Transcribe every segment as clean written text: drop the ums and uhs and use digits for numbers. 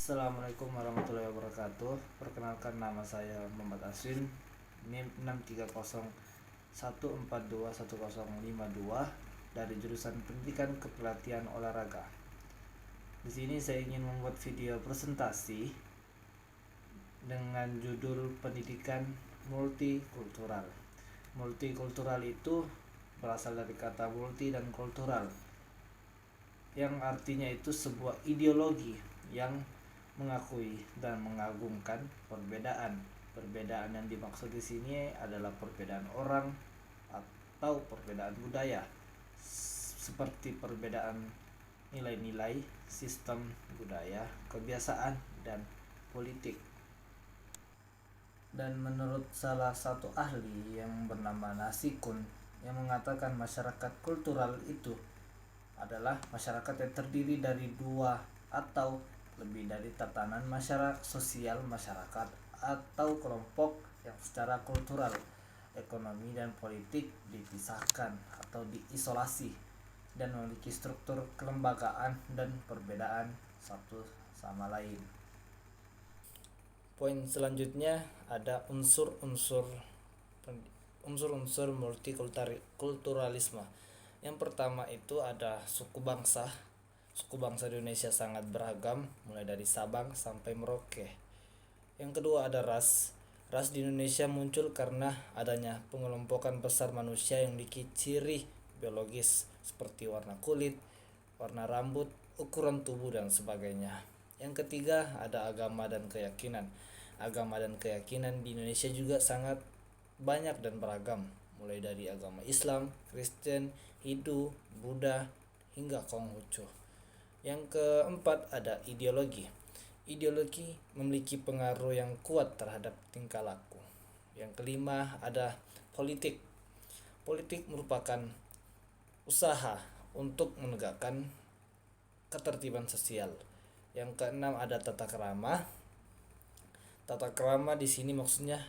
Assalamualaikum warahmatullahi wabarakatuh. Perkenalkan, nama saya Muhammad Aswin, NIM 63014210552 dari jurusan Pendidikan Kepelatihan Olahraga. Di sini saya ingin membuat video presentasi dengan judul Pendidikan Multikultural. Multikultural itu berasal dari kata multi dan kultural, yang artinya itu sebuah ideologi yang mengakui dan mengagungkan perbedaan. Perbedaan yang dimaksud di sini adalah perbedaan orang atau perbedaan budaya, seperti perbedaan nilai-nilai, sistem budaya, kebiasaan, dan politik. Dan menurut salah satu ahli yang bernama Nasikun, yang mengatakan masyarakat kultural itu adalah masyarakat yang terdiri dari dua atau lebih dari tatanan masyarakat sosial masyarakat atau kelompok yang secara kultural, ekonomi, dan politik dipisahkan atau diisolasi dan memiliki struktur kelembagaan dan perbedaan satu sama lain. Poin selanjutnya ada unsur-unsur multikulturalisme. Yang pertama itu ada suku bangsa. Suku bangsa di Indonesia sangat beragam, mulai dari Sabang sampai Merauke. Yang kedua ada ras. Ras di Indonesia muncul karena adanya pengelompokan besar manusia yang memiliki ciri biologis seperti warna kulit, warna rambut, ukuran tubuh, dan sebagainya. Yang ketiga ada agama dan keyakinan. Agama dan keyakinan di Indonesia juga sangat banyak dan beragam, mulai dari agama Islam, Kristen, Hindu, Buddha, hingga Konghucu. Yang keempat ada ideologi. Ideologi memiliki pengaruh yang kuat terhadap tingkah laku. Yang kelima ada politik. Politik merupakan usaha untuk menegakkan ketertiban sosial. Yang keenam ada tata krama. Tata krama di sini maksudnya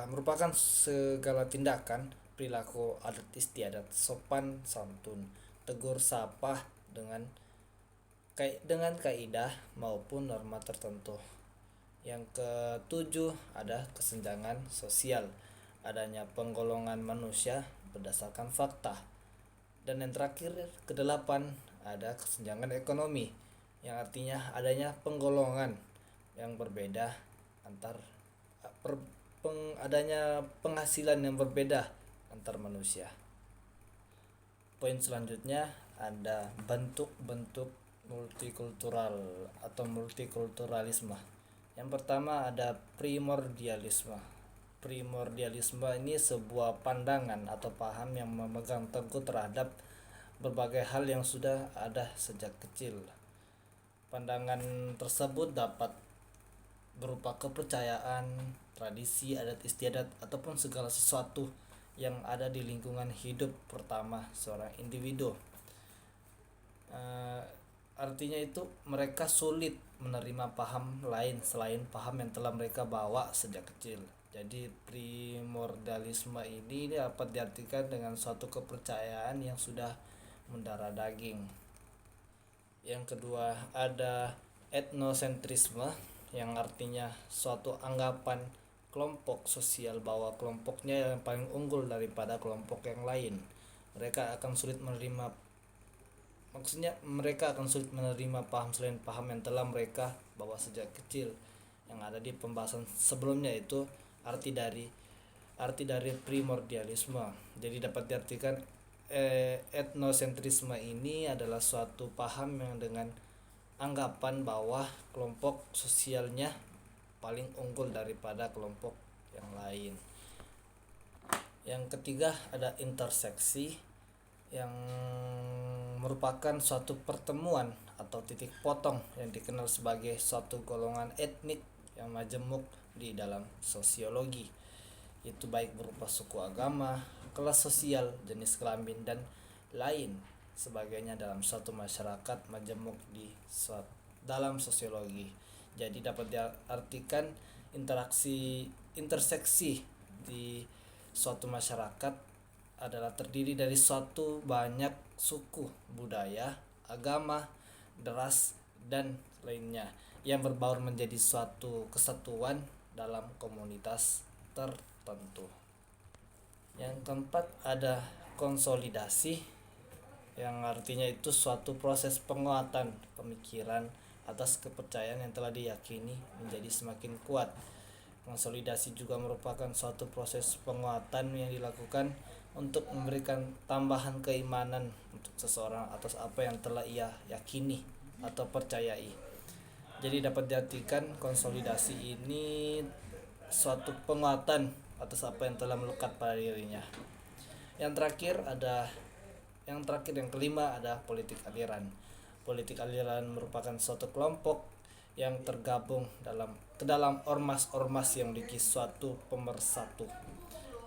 merupakan segala tindakan, perilaku, adat istiadat, sopan santun, tegur sapa dengan kaidah maupun norma tertentu. Yang ketujuh ada kesenjangan sosial, adanya penggolongan manusia berdasarkan fakta. Dan yang terakhir kedelapan ada kesenjangan ekonomi, yang artinya adanya penggolongan yang berbeda adanya penghasilan yang berbeda antar manusia. Poin selanjutnya ada bentuk-bentuk multikultural atau multikulturalisme. Yang pertama ada primordialisme. Primordialisme ini sebuah pandangan atau paham yang memegang teguh terhadap berbagai hal yang sudah ada sejak kecil. Pandangan tersebut dapat berupa kepercayaan, tradisi, adat istiadat, ataupun segala sesuatu yang ada di lingkungan hidup pertama seorang individu. Artinya itu mereka sulit menerima paham lain selain paham yang telah mereka bawa sejak kecil. Jadi primordialisme ini dapat diartikan dengan suatu kepercayaan yang sudah mendarah daging. Yang kedua ada etnosentrisme, yang artinya suatu anggapan kelompok sosial bahwa kelompoknya yang paling unggul daripada kelompok yang lain. Mereka akan sulit menerima paham selain paham yang telah mereka bawa sejak kecil. Yang ada di pembahasan sebelumnya itu arti dari primordialisme. Jadi dapat diartikan etnosentrisme ini adalah suatu paham yang dengan anggapan bahwa kelompok sosialnya paling unggul daripada kelompok yang lain. Yang ketiga ada interseksi, yang merupakan suatu pertemuan atau titik potong yang dikenal sebagai suatu golongan etnik yang majemuk di dalam sosiologi. Itu baik berupa suku, agama, kelas sosial, jenis kelamin, dan lain sebagainya dalam suatu masyarakat majemuk dalam sosiologi. Jadi dapat diartikan interseksi di suatu masyarakat adalah terdiri dari suatu banyak suku, budaya, agama, ras, dan lainnya yang berbaur menjadi suatu kesatuan dalam komunitas tertentu. Yang keempat ada konsolidasi, yang artinya itu suatu proses penguatan pemikiran atas kepercayaan yang telah diyakini menjadi semakin kuat. Konsolidasi juga merupakan suatu proses penguatan yang dilakukan untuk memberikan tambahan keimanan untuk seseorang atas apa yang telah ia yakini atau percayai. Jadi dapat diartikan konsolidasi ini suatu penguatan atas apa yang telah melekat pada dirinya. Yang kelima ada politik aliran. Politik aliran merupakan suatu kelompok yang tergabung ke dalam ormas-ormas yang memiliki suatu pemersatu.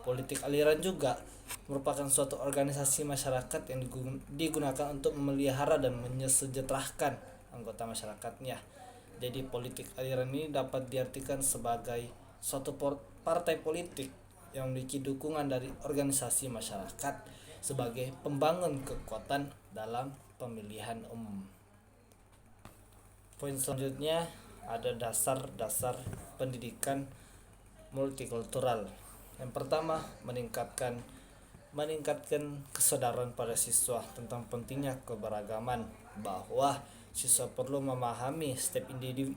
Politik aliran juga merupakan suatu organisasi masyarakat yang digunakan untuk memelihara dan mensejahterakan anggota masyarakatnya. Jadi politik aliran ini dapat diartikan sebagai suatu partai politik yang memiliki dukungan dari organisasi masyarakat sebagai pembangun kekuatan dalam pemilihan umum. Poin selanjutnya ada dasar-dasar pendidikan multikultural. Yang pertama, meningkatkan kesadaran pada siswa tentang pentingnya keberagaman, bahwa siswa perlu memahami setiap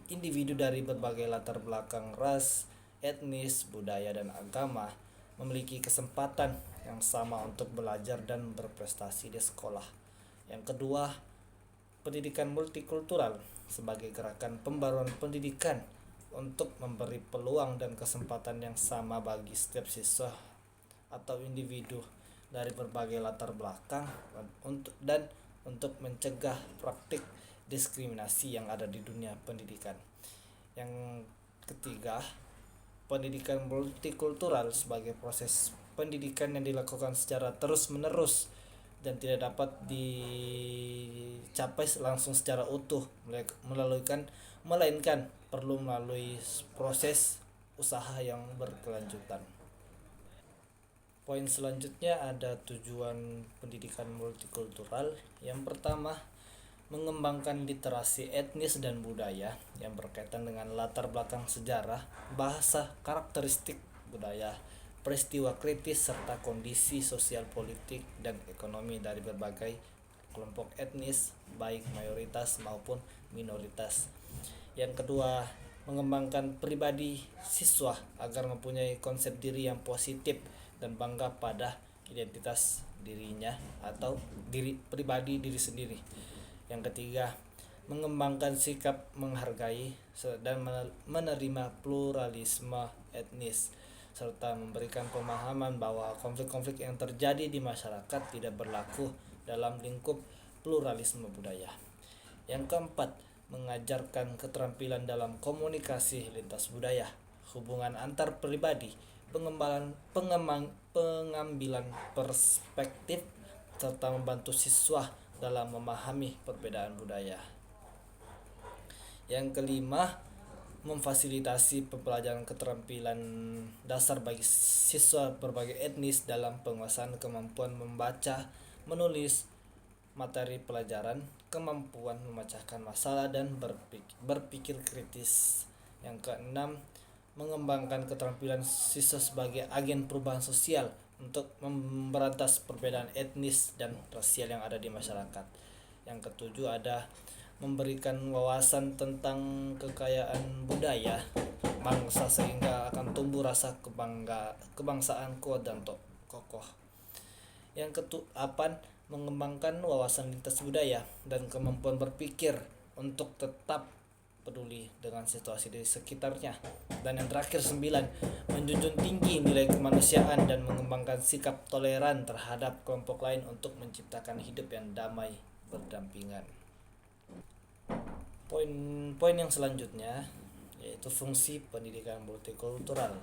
individu dari berbagai latar belakang ras, etnis, budaya, dan agama memiliki kesempatan yang sama untuk belajar dan berprestasi di sekolah. Yang kedua, pendidikan multikultural sebagai gerakan pembaruan pendidikan untuk memberi peluang dan kesempatan yang sama bagi setiap siswa atau individu dari berbagai latar belakang untuk mencegah praktik diskriminasi yang ada di dunia pendidikan. Yang ketiga, pendidikan multikultural sebagai proses pendidikan yang dilakukan secara terus-menerus dan tidak dapat dicapai langsung secara utuh, melainkan perlu melalui proses usaha yang berkelanjutan. Poin selanjutnya ada tujuan pendidikan multikultural. Yang pertama, mengembangkan literasi etnis dan budaya yang berkaitan dengan latar belakang sejarah, bahasa, karakteristik budaya, peristiwa kritis, serta kondisi sosial, politik, dan ekonomi dari berbagai kelompok etnis, baik mayoritas maupun minoritas. Yang kedua, mengembangkan pribadi siswa agar mempunyai konsep diri yang positif dan bangga pada identitas dirinya atau diri sendiri. Yang ketiga, mengembangkan sikap menghargai dan menerima pluralisme etnis, serta memberikan pemahaman bahwa konflik-konflik yang terjadi di masyarakat tidak berlaku dalam lingkup pluralisme budaya. Yang keempat, mengajarkan keterampilan dalam komunikasi lintas budaya, hubungan antar pribadi, pengambilan perspektif, serta membantu siswa dalam memahami perbedaan budaya. Yang kelima, memfasilitasi pembelajaran keterampilan dasar bagi siswa berbagai etnis dalam penguasaan kemampuan membaca, menulis materi pelajaran, kemampuan memecahkan masalah, dan berpikir kritis. Yang keenam, mengembangkan keterampilan siswa sebagai agen perubahan sosial untuk memberantas perbedaan etnis dan rasial yang ada di masyarakat. Yang ketujuh ada memberikan wawasan tentang kekayaan budaya bangsa sehingga akan tumbuh rasa kebangsaan kuat dan kokoh. Yang ketujuh, mengembangkan wawasan lintas budaya dan kemampuan berpikir untuk tetap peduli dengan situasi di sekitarnya. Dan yang terakhir 9, menjunjung tinggi nilai kemanusiaan dan mengembangkan sikap toleran terhadap kelompok lain untuk menciptakan hidup yang damai berdampingan. Poin yang selanjutnya yaitu fungsi pendidikan multikultural.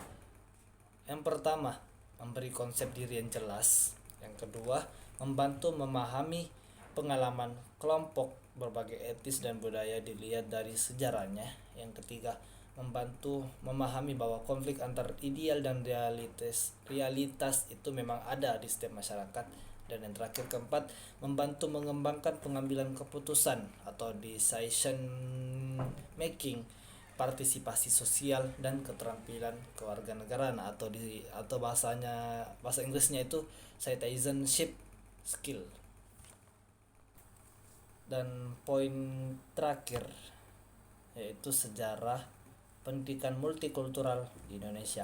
Yang pertama, memberi konsep diri yang jelas. Yang kedua, membantu memahami pengalaman kelompok berbagai etnis dan budaya dilihat dari sejarahnya. Yang ketiga, membantu memahami bahwa konflik antar ideal dan realitas itu memang ada di setiap masyarakat Dan yang terakhir keempat, membantu mengembangkan pengambilan keputusan atau decision making, partisipasi sosial dan keterampilan kewarganegaraan atau bahasa Inggrisnya itu citizenship skill. Dan poin terakhir yaitu sejarah pendidikan multikultural di Indonesia.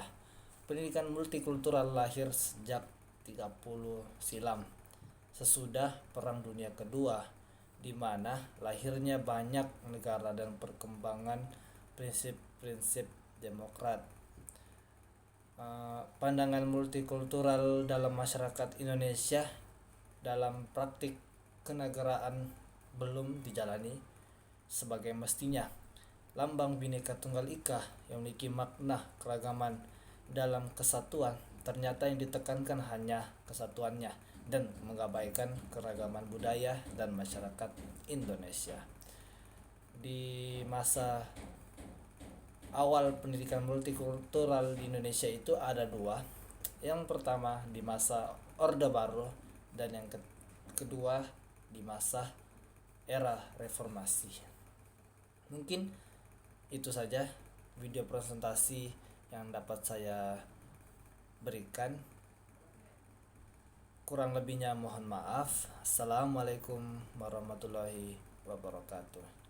Pendidikan multikultural lahir sejak 30 silam sesudah Perang Dunia Kedua, di mana lahirnya banyak negara dan perkembangan prinsip-prinsip demokrat. Pandangan multikultural dalam masyarakat Indonesia dalam praktik kenegaraan belum dijalani sebagai mestinya. Lambang Bhinneka Tunggal Ika yang memiliki makna keragaman dalam kesatuan, ternyata yang ditekankan hanya kesatuannya dan mengabaikan keragaman budaya dan masyarakat Indonesia. Di masa awal pendidikan multikultural di Indonesia itu ada dua. Yang pertama di masa Orde Baru dan yang kedua di masa era reformasi. Mungkin itu saja video presentasi yang dapat saya berikan. Kurang lebihnya mohon maaf. Assalamualaikum warahmatullahi wabarakatuh.